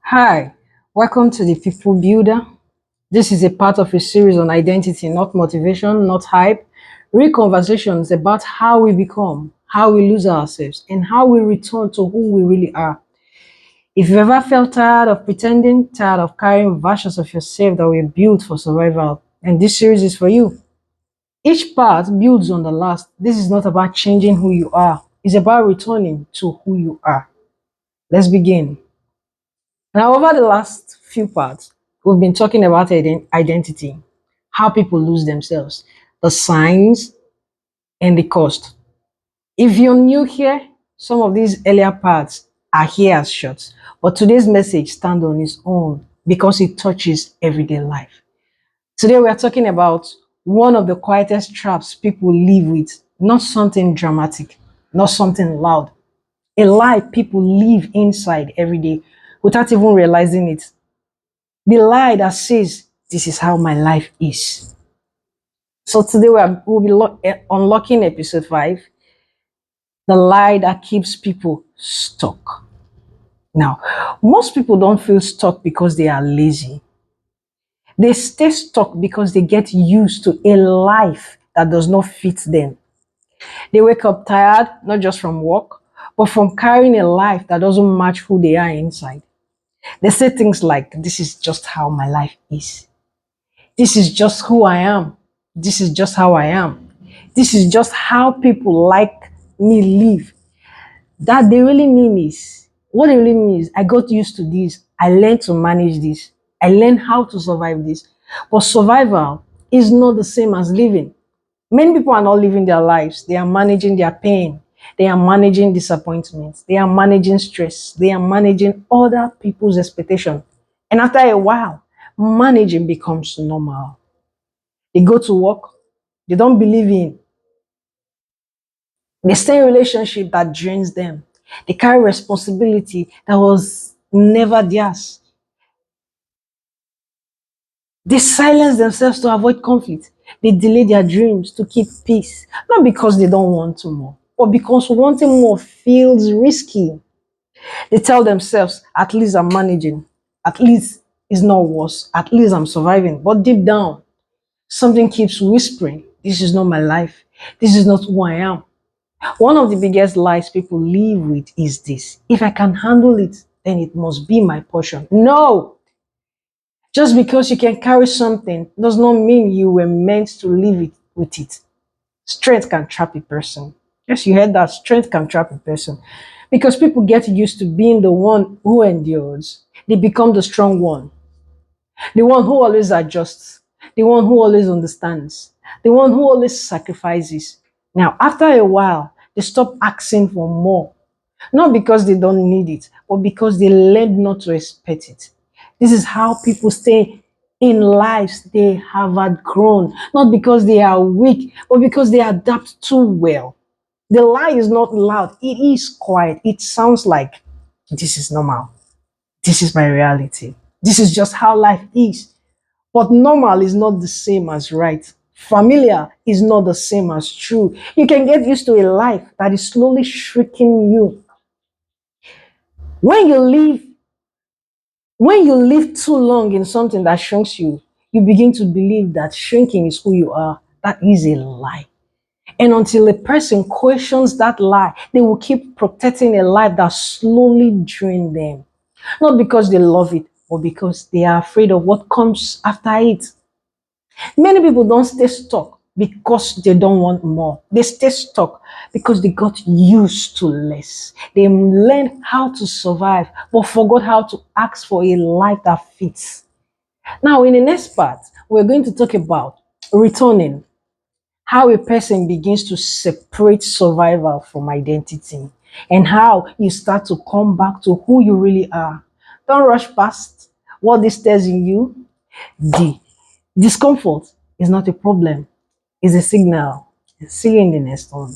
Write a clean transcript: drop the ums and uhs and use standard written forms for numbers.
Hi, welcome to the People Builder. This is a part of a series on identity, not motivation, not hype. Real conversations about how we become, how we lose ourselves, and how we return to who we really are. If you've ever felt tired of pretending, tired of carrying versions of yourself that were built for survival, and this series is for you. Each part builds on the last. This is not about changing who you are, it's about returning to who you are. Let's begin. Now, over the last few parts, we've been talking about identity, how people lose themselves, the signs, and the cost. If you're new here, some of these earlier parts are here as shots, but today's message stands on its own because it touches everyday life. Today, we are talking about one of the quietest traps people live with, not something dramatic, not something loud, a lie people live inside every day without even realizing it. The lie that says, this is how my life is. So today we'll be unlocking episode 5, the lie that keeps people stuck. Now, most people don't feel stuck because they are lazy. They stay stuck because they get used to a life that does not fit them. They wake up tired, not just from work, but from carrying a life that doesn't match who they are inside. They say things like, this is just how my life is. This is just who I am. This is just how I am. This is just how people like me live. That they really mean is, what they really mean is, I got used to this. I learned to manage this. I learned how to survive this. But survival is not the same as living. Many people are not living their lives. They are managing their pain. They are managing disappointments. They are managing stress. They are managing other people's expectation. And after a while, managing becomes normal. They go to work, they don't believe in. They stay in a relationship that drains them. They carry responsibility that was never theirs. They silence themselves to avoid conflict. They delay their dreams to keep peace. Not because they don't want to more, but because wanting more feels risky. They tell themselves, at least I'm managing. At least it's not worse. At least I'm surviving. But deep down, something keeps whispering, this is not my life. This is not who I am. One of the biggest lies people live with is this: if I can handle it, then it must be my portion. No! Just because you can carry something does not mean you were meant to live it with it. Strength can trap a person. Yes, you heard that. Strength can trap a person. Because people get used to being the one who endures. They become the strong one, the one who always adjusts, the one who always understands, the one who always sacrifices. Now, after a while, they stop asking for more, not because they don't need it, but because they learned not to expect it. This is how people stay in lives they have outgrown, not because they are weak, but because they adapt too well. The lie is not loud, it is quiet. It sounds like, this is normal. This is my reality. This is just how life is. But normal is not the same as right. Familiar is not the same as true. You can get used to a life that is slowly shrinking you. When you live, when you live too long in something that shrinks you, you begin to believe that shrinking is who you are. That is a lie. And until a person questions that lie, they will keep protecting a life that slowly drains them. Not because they love it, but because they are afraid of what comes after it. Many people don't stay stuck because they don't want more. They stay stuck because they got used to less. They learned how to survive, but forgot how to ask for a life that fits. Now, in the next part, we're going to talk about returning, how a person begins to separate survival from identity, and how you start to come back to who you really are. Don't rush past what this tells in you. The discomfort is not a problem, it's a signal. See you in the next one.